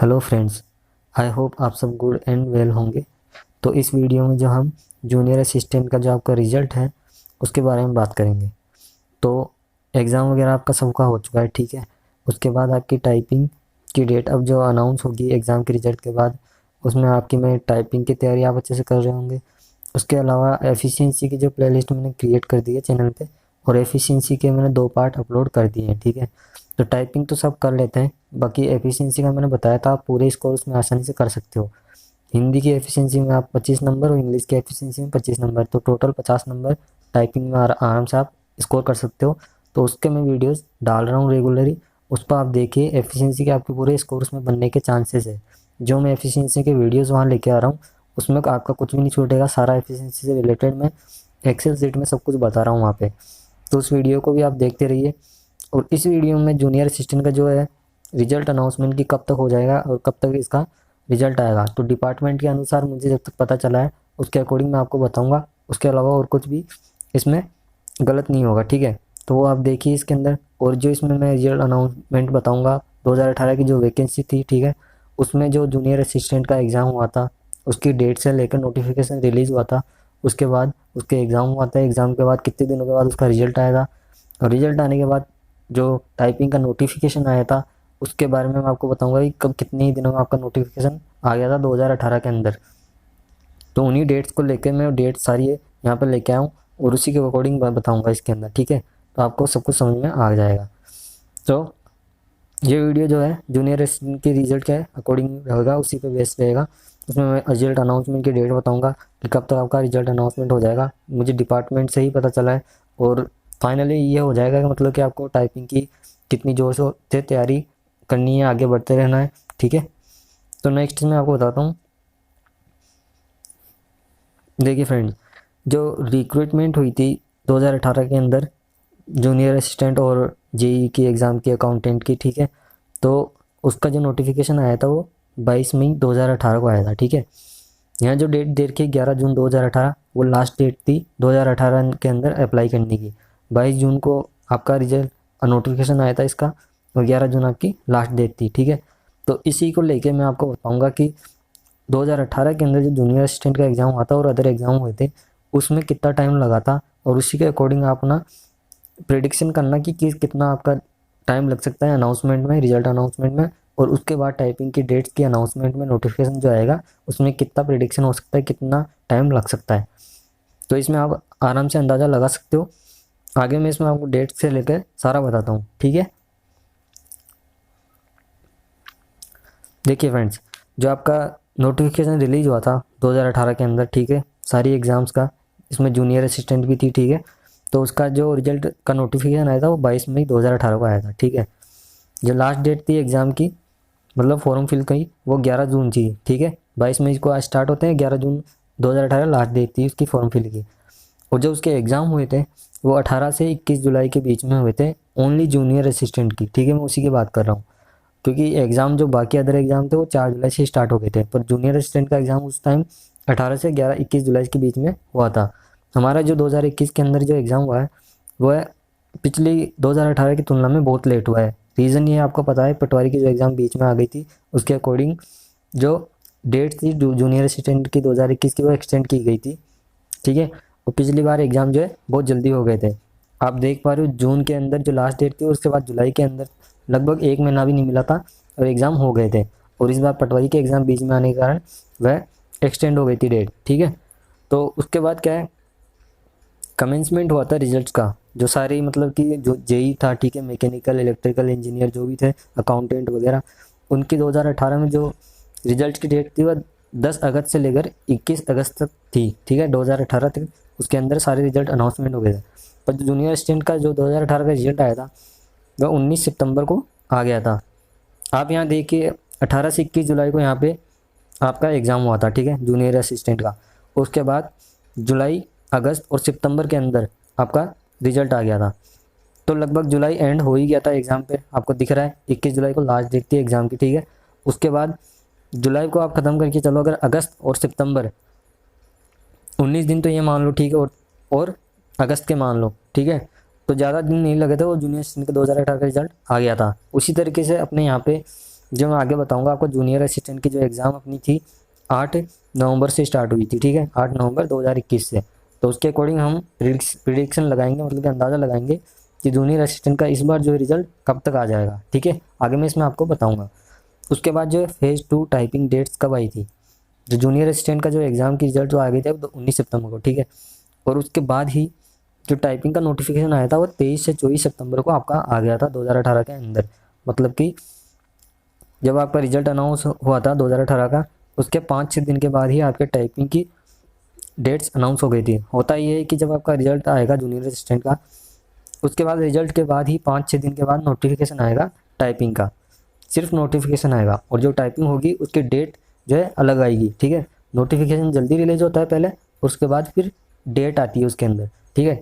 Hello friends, I hope आप सब good and well होंगे। तो इस वीडियो में जो हम जूनियर असिस्टेंट का जो आपका रिज़ल्ट है उसके बारे में बात करेंगे। तो एग्ज़ाम वगैरह आपका सबका हो चुका है, ठीक है। उसके बाद आपकी टाइपिंग की डेट अब जो अनाउंस होगी एग्ज़ाम के रिज़ल्ट के बाद, उसमें आपकी मैं टाइपिंग की तैयारी आप अच्छे से कर रहे होंगे। उसके अलावा एफिशिएंसी की जो प्लेलिस्ट मैंने क्रिएट कर दी है चैनल पे, और एफिशिएंसी के मैंने 2 पार्ट अपलोड कर दिए हैं, ठीक है। तो टाइपिंग तो सब कर लेते हैं, बाकी एफिशिएंसी का मैंने बताया था आप पूरे स्कोर उसमें आसानी से कर सकते हो। हिंदी की एफिशिएंसी में आप 25 नंबर और इंग्लिश की एफिशिएंसी में 25 नंबर, तो टोटल 50 नंबर टाइपिंग में आराम से आप स्कोर कर सकते हो। तो उसके मैं वीडियोस डाल रहा हूँ रेगुलरली, उस पर आप देखिए। एफिशिएंसी के आपके पूरे स्कोर उसमें बनने के चांसेस है। जो मैं एफिशिएंसी के वीडियोस वहाँ लेके आ रहा हूँ उसमें आपका कुछ भी नहीं छूटेगा, सारा एफिशिएंसी से रिलेटेड मैं एक्सेल शीट में सब कुछ बता रहा हूँ वहाँ पे। तो उस वीडियो को भी आप देखते रहिए। और इस वीडियो में जूनियर असिस्टेंट का जो है रिजल्ट अनाउंसमेंट की कब तक हो जाएगा और कब तक इसका रिजल्ट आएगा, तो डिपार्टमेंट के अनुसार मुझे जब तक पता चला है उसके अकॉर्डिंग मैं आपको बताऊंगा। उसके अलावा और कुछ भी इसमें गलत नहीं होगा, ठीक है। तो वो आप देखिए इसके अंदर। और जो इसमें मैं रिजल्ट अनाउंसमेंट बताऊंगा 2018 की जो वैकेंसी थी, ठीक है, उसमें जो जूनियर असिस्टेंट का एग्ज़ाम हुआ था उसकी डेट से लेकर नोटिफिकेशन रिलीज़ हुआ था, उसके बाद उसके एग्ज़ाम हुआ था, एग्ज़ाम के बाद कितने दिनों के बाद उसका रिजल्ट आएगा, और रिजल्ट आने के बाद जो टाइपिंग का नोटिफिकेशन आया था उसके बारे में मैं आपको बताऊंगा कि कब कितने ही दिनों में आपका नोटिफिकेशन आ गया था 2018 के अंदर। तो उन्हीं डेट्स को लेकर मैं डेट सारी यहाँ पर लेके आया हूँ और उसी के अकॉर्डिंग बताऊँगा इसके अंदर, ठीक है। तो आपको सब कुछ समझ में आ जाएगा। तो ये वीडियो जो है जूनियर असिस्टेंट के रिजल्ट के अकॉर्डिंग रहेगा, उसी पे बेस्ड रहेगा। उसमें मैं रिजल्ट अनाउंसमेंट की डेट बताऊंगा कि कब तक आपका रिजल्ट अनाउंसमेंट हो जाएगा। मुझे डिपार्टमेंट से ही पता चला है, और फाइनली ये हो जाएगा कि मतलब कि आपको टाइपिंग की कितनी जोर से तैयारी करनी है, आगे बढ़ते रहना है, ठीक है। तो नेक्स्ट मैं आपको बताता हूँ। देखिए फ्रेंड्स, जो रिक्रूटमेंट हुई थी 2018 के अंदर जूनियर असिस्टेंट और जेई की एग्ज़ाम की, अकाउंटेंट की, ठीक है, तो उसका जो नोटिफिकेशन आया था वो 22 मई 2018 को आया था, ठीक है। यहाँ जो डेट दे रखी है 11 जून 2018, वो लास्ट डेट थी 2018 के अंदर अप्लाई करने की। 22 जून को आपका रिजल्ट नोटिफिकेशन आया था इसका, और 11 जून आपकी लास्ट डेट थी, ठीक है। तो इसी को लेके मैं आपको बताऊंगा कि 2018 के अंदर जो जूनियर असिस्टेंट का एग्ज़ाम हुआ था और अदर एग्ज़ाम हुए थे उसमें कितना टाइम लगा था, और उसी के अकॉर्डिंग आप ना प्रिडिक्शन करना कि कितना आपका टाइम लग सकता है अनाउंसमेंट में, रिजल्ट अनाउंसमेंट में, और उसके बाद टाइपिंग की डेट्स की अनाउंसमेंट में नोटिफिकेशन जो आएगा उसमें कितना प्रिडिक्शन हो सकता है, कितना टाइम लग सकता है। तो इसमें आप आराम से अंदाज़ा लगा सकते हो। आगे मैं इसमें आपको डेट से लेकर सारा बताता हूँ, ठीक है। देखिए फ्रेंड्स, जो आपका नोटिफिकेशन रिलीज हुआ था 2018 के अंदर, ठीक है, सारी एग्ज़ाम्स का, इसमें जूनियर असिस्टेंट भी थी, ठीक है। तो उसका जो रिजल्ट का नोटिफिकेशन आया था वो 22 मई 2018 को आया था, ठीक है। जो लास्ट डेट थी एग्ज़ाम की, मतलब फॉर्म फिल की, वो 11 जून थी, ठीक है। 22 मई को आज स्टार्ट होते हैं, 11 जून 2018 लास्ट डेट थी उसकी फॉर्म फिल की। और जो उसके एग्ज़ाम हुए थे वो 18 से 21 जुलाई के बीच में हुए थे, ओनली जूनियर असिस्टेंट की, ठीक है। मैं उसी की बात कर रहा हूँ, क्योंकि एग्ज़ाम जो बाकी अदर एग्ज़ाम थे वो 4 जुलाई से स्टार्ट हो गए थे, पर जूनियर असिस्टेंट का एग्ज़ाम उस टाइम 18 से 21 जुलाई के बीच में हुआ था। हमारा जो 2021 के अंदर जो एग्ज़ाम हुआ है वो है पिछली 2018 की तुलना में बहुत लेट हुआ है। रीज़न ये आपको पता है, पटवारी की जो एग्ज़ाम बीच में आ गई थी उसके अकॉर्डिंग जो डेट थी जूनियर असिस्टेंट की 2021 की वो एक्सटेंड की गई थी, ठीक है। और पिछली बार एग्ज़ाम जो है बहुत जल्दी हो गए थे। आप देख पा रहे हो जून के अंदर जो लास्ट डेट थी उसके बाद जुलाई के अंदर लगभग 1 महीना भी नहीं मिला था और एग्ज़ाम हो गए थे। और इस बार पटवारी के एग्ज़ाम बीच में आने के कारण वह एक्सटेंड हो गई थी डेट, ठीक है। तो उसके बाद क्या है, कमेंसमेंट हुआ था रिजल्ट्स का, जो सारे मतलब कि जो जेई था, ठीक है, मैकेनिकल इलेक्ट्रिकल इंजीनियर जो भी थे, अकाउंटेंट वगैरह, उनकी 2018 में जो रिजल्ट की डेट थी वह 10 अगस्त से लेकर 21 अगस्त तक थी, ठीक है, 2018 तक। उसके अंदर सारे रिजल्ट अनाउंसमेंट हो गए थे। पर जो जूनियर असिस्टेंट का जो 2018 का रिजल्ट आया था वह 19 सितंबर को आ गया था। आप यहाँ देखिए 18 से 21 जुलाई को यहाँ पे आपका एग्ज़ाम हुआ था, ठीक है, जूनियर असिस्टेंट का। उसके बाद जुलाई, अगस्त और सितंबर के अंदर आपका रिजल्ट आ गया था। तो लगभग जुलाई एंड हो ही गया था एग्ज़ाम पे, आपको दिख रहा है 21 जुलाई को लास्ट डेट थी एग्ज़ाम की, ठीक है। उसके बाद जुलाई को आप ख़त्म करके चलो, अगर अगस्त और सितंबर 19 दिन तो ये मान लो, ठीक है, और अगस्त के मान लो, ठीक है। तो ज़्यादा दिन नहीं लगे थे, वो जूनियर असिस्टेंट का 2018 का रिजल्ट आ गया था। उसी तरीके से अपने यहाँ पे जो मैं आगे बताऊंगा आपको, जूनियर असिस्टेंट की जो एग्ज़ाम अपनी थी 8 नवंबर से स्टार्ट हुई थी, ठीक है, 8 नवंबर 2021 से। तो उसके अकॉर्डिंग हम प्रिडिक्शन लगाएंगे, मतलब कि अंदाज़ा लगाएंगे कि जूनियर असिस्टेंट का इस बार जो रिजल्ट कब तक आ जाएगा, ठीक है, आगे मैं इसमें आपको बताऊँगा। उसके बाद जो है फेज़ 2 टाइपिंग डेट्स कब आई थी, जो जूनियर असिस्टेंट का जो एग्ज़ाम की रिजल्ट जो आ गए थे वो 19 सितंबर को, ठीक है। और उसके बाद ही जो टाइपिंग का नोटिफिकेशन आया था वो 23 से 24 सितंबर को आपका आ गया था 2018 के अंदर। मतलब कि जब आपका रिजल्ट अनाउंस हुआ था 2018 का, उसके 5-6 दिन के बाद ही आपके टाइपिंग की डेट्स अनाउंस हो गई थी। होता ये है कि जब आपका रिजल्ट आएगा जूनियर असिस्टेंट का, उसके बाद रिजल्ट के बाद ही 5-6 दिन के बाद नोटिफिकेशन आएगा टाइपिंग का, सिर्फ नोटिफिकेशन आएगा, और जो टाइपिंग होगी उसकी डेट जो है अलग आएगी, ठीक है। नोटिफिकेशन जल्दी रिलीज होता है पहले, उसके बाद फिर डेट आती है उसके अंदर, ठीक है।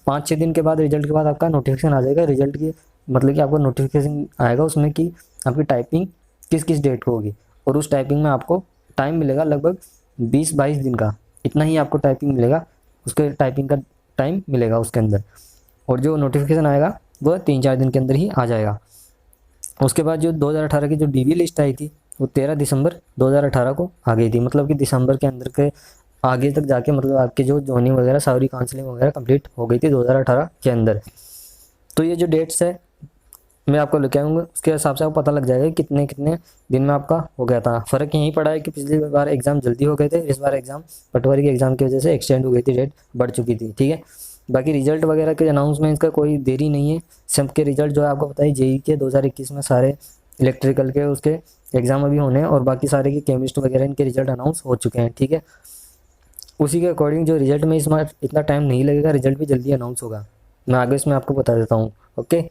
5-6 दिन के बाद रिजल्ट के बाद आपका नोटिफिकेशन आ जाएगा रिजल्ट की, मतलब कि आपको नोटिफिकेशन आएगा उसमें कि आपकी टाइपिंग किस किस डेट को होगी, और उस टाइपिंग में आपको टाइम मिलेगा लगभग 20-22 दिन का, इतना ही आपको टाइपिंग मिलेगा, उसके टाइपिंग का टाइम मिलेगा उसके अंदर। और जो नोटिफिकेशन आएगा वो 3-4 दिन के अंदर ही आ जाएगा। उसके बाद जो 2018 की जो डीवी लिस्ट आई थी वो 13 दिसंबर 2018 को आ गई थी, मतलब कि दिसंबर के अंदर के आगे तक जाके मतलब आपकी जो जॉइनिंग वगैरह सारी काउंसलिंग वगैरह कंप्लीट हो गई थी 2018 के अंदर। तो ये जो डेट्स है मैं आपको लेके आऊँगा, उसके हिसाब से आपको पता लग जाएगा कि कितने कितने दिन में आपका हो गया था। फ़र्क यहीं पड़ा है कि पिछली बार एग्ज़ाम जल्दी हो गए थे, इस बार एग्ज़ाम पटवारी के एग्ज़ाम की वजह से एक्सटेंड हो गई थी, डेट बढ़ चुकी थी, ठीक है। बाकी रिजल्ट वगैरह के अनाउंसमेंट का कोई देरी नहीं है, सबके रिजल्ट जो है आपको पता है जेई के 2021 में सारे इलेक्ट्रिकल के उसके एग्ज़ाम अभी होने हैं, और बाकी सारे के केमिस्ट वगैरह इनके रिजल्ट अनाउंस हो चुके हैं, ठीक है। उसी के अकॉर्डिंग जो रिजल्ट में इस बार इतना टाइम नहीं लगेगा, रिजल्ट भी जल्दी अनाउंस होगा, मैं आगे इसमें आपको बता देता हूँ, ओके।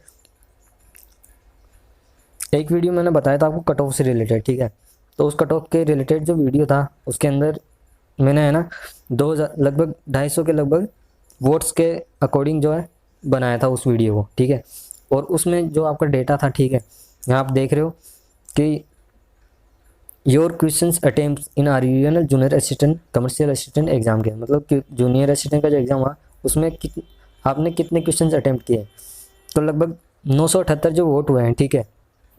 एक वीडियो मैंने बताया था आपको कट ऑफ से रिलेटेड, ठीक है। तो उस कट ऑफ के रिलेटेड जो वीडियो था उसके अंदर मैंने है ना 2000 लगभग 250 के लगभग वोट्स के अकॉर्डिंग जो है बनाया था उस वीडियो को, ठीक है। और उसमें जो आपका डेटा था, ठीक है, यहाँ आप देख रहे हो कि your questions attempt in RVNL junior assistant commercial assistant exam के, मतलब कि जूनियर असिस्टेंट का जो एग्ज़ाम हुआ उसमें आपने कितने क्वेश्चंस अटेम्प्ट किए। तो लगभग 978 जो वोट हुए हैं, ठीक है,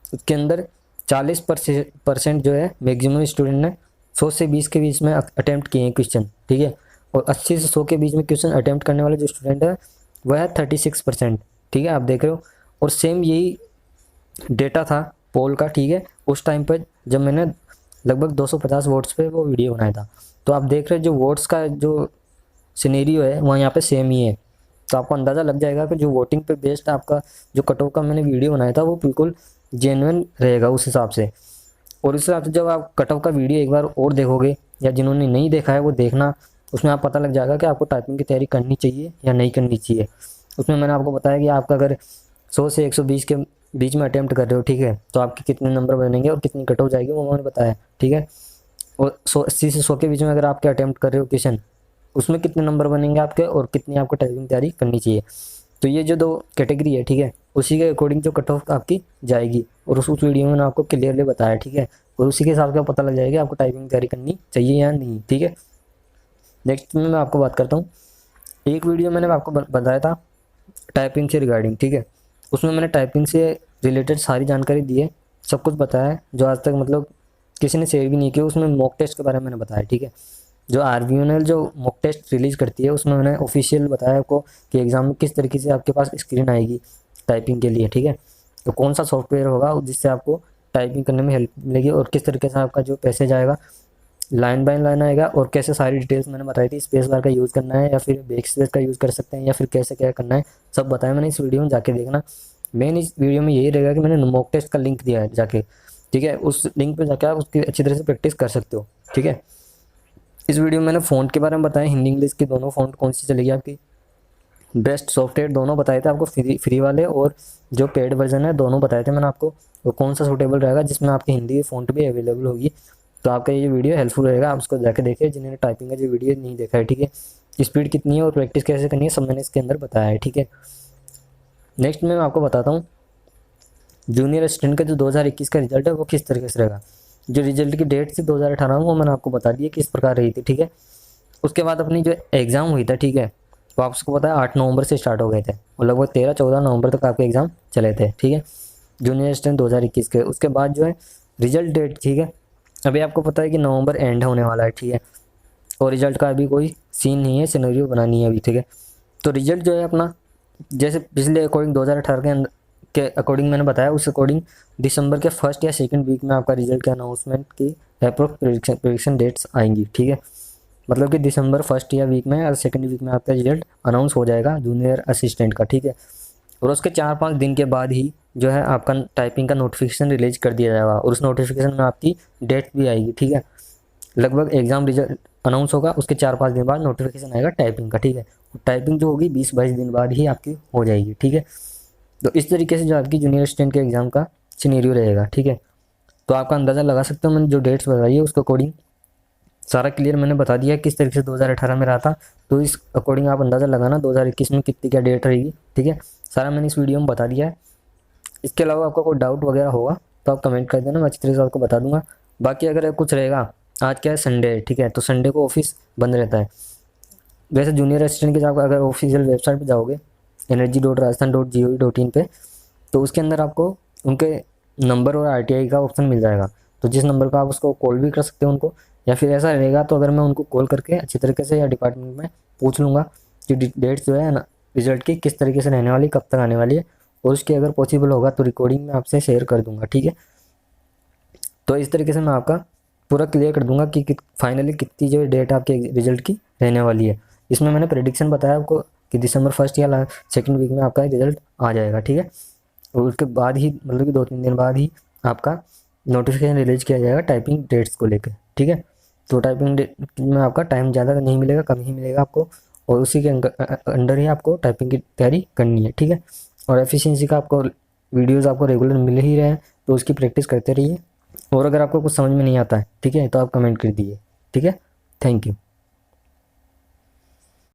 उसके अंदर 40% जो है मैक्सिमम स्टूडेंट ने 100 से 20 के बीच में अटेम्प्ट किए हैं क्वेश्चन, ठीक है। और 80 से 100 के बीच में क्वेश्चन अटेम्प्ट करने वाले जो स्टूडेंट है वह है 36%, ठीक है, आप देख रहे हो। और सेम यही डेटा था पोल का, ठीक है, उस टाइम पर जब मैंने लगभग 250 वोट्स पे वो वीडियो बनाया था। तो आप देख रहे हैं जो वोट्स का जो सिनेरियो है वहाँ यहाँ पे सेम ही है। तो आपको अंदाज़ा लग जाएगा कि जो वोटिंग पे बेस्ड आपका जो कट ऑफ का मैंने वीडियो बनाया था वो बिल्कुल जेन्युइन रहेगा उस हिसाब से। और उस हिसाब से जब आप कट ऑफ का वीडियो एक बार और देखोगे, या जिन्होंने नहीं देखा है वो देखना, उसमें आप पता लग जाएगा कि आपको टाइपिंग की तैयारी करनी चाहिए या नहीं करनी चाहिए। उसमें मैंने आपको बताया कि आपका अगर 100 से 120 के बीच में अटैम्प्ट कर रहे हो, ठीक है, तो आपके कितने नंबर बनेंगे और कितनी कट ऑफ जाएगी वो मैंने बताया, ठीक है। और 80 से 100 के बीच में अगर आपके अटैम्प्ट कर रहे हो क्वेश्चन, उसमें कितने नंबर बनेंगे आपके और कितनी आपको टाइपिंग तैयारी करनी चाहिए। तो ये जो 2 कैटेगरी है, ठीक है, उसी के अकॉर्डिंग जो कट ऑफ आपकी जाएगी, और उस वीडियो में मैंने आपको क्लियरली बताया, ठीक है। और उसी के हिसाब से पता लग जाएगा आपको टाइपिंग तैयारी करनी चाहिए या नहीं, ठीक है। नेक्स्ट में मैं आपको बात करता हूँ, एक वीडियो मैंने आपको बताया था टाइपिंग से रिगार्डिंग, ठीक है, उसमें मैंने टाइपिंग से रिलेटेड सारी जानकारी दी है, सब कुछ बताया है जो आज तक मतलब किसी ने शेयर भी नहीं किया। उसमें मॉक टेस्ट के बारे में मैंने बताया, ठीक है, जो RVNL जो मॉक टेस्ट रिलीज़ करती है उसमें मैंने ऑफिशियल बताया आपको कि एग्ज़ाम में किस तरीके से आपके पास स्क्रीन आएगी टाइपिंग के लिए, ठीक है, तो कौन सा सॉफ्टवेयर होगा जिससे आपको टाइपिंग करने में हेल्प मिलेगी, और किस तरीके से आपका जो पैसेज आएगा लाइन बाय लाइन आएगा, और कैसे सारी डिटेल्स मैंने बताई थी, स्पेस बार का यूज़ करना है या फिर बैक स्पेस का यूज़ कर सकते हैं, या फिर कैसे क्या करना है, सब बताया मैंने इस वीडियो में, जाके देखना। मेन इस वीडियो में यही रहेगा कि मैंने मॉक टेस्ट का लिंक दिया है जाके, ठीक है, उस लिंक पे जाके आप उसकी अच्छी तरह से प्रैक्टिस कर सकते हो, ठीक है। इस वीडियो में मैंने फ़ॉन्ट के बारे में बताया, हिंदी इंग्लिश की दोनों फ़ॉन्ट कौन सी चलेगी आपकी, बेस्ट सॉफ्टवेयर दोनों बताए थे आपको, फ्री वाले और जो पेड वर्जन है दोनों बताए थे मैंने आपको, वो कौन सा सूटेबल रहेगा जिसमें आपकी हिंदी की फ़ॉन्ट भी अवेलेबल होगी। तो आपका ये वीडियो हेल्पफुल रहेगा, आप उसको जाके देखिए जिन्होंने टाइपिंग का जो वीडियो नहीं देखा है, ठीक है। स्पीड कितनी है और प्रैक्टिस कैसे करनी है सब मैंने इसके अंदर बताया है, ठीक है। नेक्स्ट मैं आपको बताता हूँ जूनियर असिस्टेंट का जो 2021 का रिजल्ट है वो किस तरीके से रहेगा। जो रिजल्ट की डेट थी 2018 में वो मैंने आपको बता दी है किस प्रकार रही थी, ठीक है। उसके बाद अपनी जो एग्ज़ाम हुई था, ठीक है, तो आपको पता है 8 नवंबर से स्टार्ट हो गए थे और लगभग 13-14 नवंबर तक आपके एग्ज़ाम चले थे, ठीक है, जूनियर असिस्टेंट 2021 के। उसके बाद जो है रिजल्ट डेट, ठीक है, अभी आपको पता है कि नवंबर एंड होने वाला है, ठीक है, और रिजल्ट का अभी कोई सीन नहीं है, सिनेरियो बनानी है अभी, ठीक है। तो रिजल्ट जो है अपना, जैसे पिछले अकॉर्डिंग 2018 के अकॉर्डिंग मैंने बताया, उस अकॉर्डिंग दिसंबर के फर्स्ट या सेकंड वीक में आपका रिजल्ट के अनाउंसमेंट की अप्रोक्स प्रेडिक्शन डेट्स आएंगी, ठीक है। मतलब कि दिसंबर फर्स्ट या वीक में और सेकंड वीक में आपका रिजल्ट अनाउंस हो जाएगा जूनियर असिस्टेंट का, ठीक है। और उसके 4-5 दिन के बाद ही जो है आपका टाइपिंग का नोटिफिकेशन रिलीज कर दिया जाएगा, और उस नोटिफिकेशन में आपकी डेट भी आएगी, ठीक है। लगभग एग्ज़ाम रिजल्ट अनाउंस होगा, उसके 4-5 दिन बाद नोटिफिकेशन आएगा टाइपिंग का, ठीक है। टाइपिंग जो होगी 20-22 दिन बाद ही आपकी हो जाएगी, ठीक है। तो इस तरीके से जो आपकी जूनियर असिस्टेंट के एग्ज़ाम का सिनेरियो रहेगा, ठीक है। तो आपका अंदाज़ा लगा सकते हो, मैंने जो डेट्स बताई है उसके अकॉर्डिंग सारा क्लियर मैंने बता दिया किस तरीके से 2018 में रहा था। तो इस अकॉर्डिंग आप अंदाज़ा लगाना 2021 में कितनी क्या डेट रहेगी, ठीक है। सारा मैंने इस वीडियो में बता दिया है। इसके अलावा आपका कोई डाउट वगैरह होगा तो आप कमेंट कर देना, मैं अच्छी तरह से आपको बता दूंगा। बाकी अगर कुछ रहेगा, आज क्या है, संडे है, ठीक है, तो संडे को ऑफिस बंद रहता है। वैसे जूनियर असिस्टेंट के आप अगर ऑफिशियल वेबसाइट पे जाओगे energy.rajasthan.gov.in पे, तो उसके अंदर आपको उनके नंबर और आरटीआई का ऑप्शन मिल जाएगा। तो जिस नंबर पर आप उसको कॉल भी कर सकते हो उनको, या फिर ऐसा रहेगा तो अगर मैं उनको कॉल करके अच्छी तरीके से या डिपार्टमेंट में पूछ लूँगा कि डेट्स जो है ना रिजल्ट की किस तरीके से रहने वाली, कब तक आने वाली है, और उसके अगर पॉसिबल होगा तो रिकॉर्डिंग में आपसे शेयर कर दूंगा, ठीक है। तो इस तरीके से मैं आपका पूरा क्लियर कर दूंगा कि फाइनली कितनी जो डेट आपके रिजल्ट की रहने वाली है। इसमें मैंने प्रेडिक्शन बताया आपको कि दिसंबर फर्स्ट या सेकंड वीक में आपका रिजल्ट आ जाएगा, ठीक है। और उसके बाद ही मतलब कि 2-3 दिन बाद ही आपका नोटिफिकेशन रिलीज किया जाएगा टाइपिंग डेट्स को लेकर, ठीक है। तो टाइपिंग डेट में आपका टाइम ज़्यादा नहीं मिलेगा, कम ही मिलेगा आपको, और उसी के अंडर ही आपको टाइपिंग की तैयारी करनी है, ठीक है। और एफिशिएंसी का आपको वीडियोज़ आपको रेगुलर मिल ही रहे हैं, तो उसकी प्रैक्टिस करते रहिए। और अगर आपको कुछ समझ में नहीं आता है, ठीक है, तो आप कमेंट कर दीजिए, ठीक है। Thank you.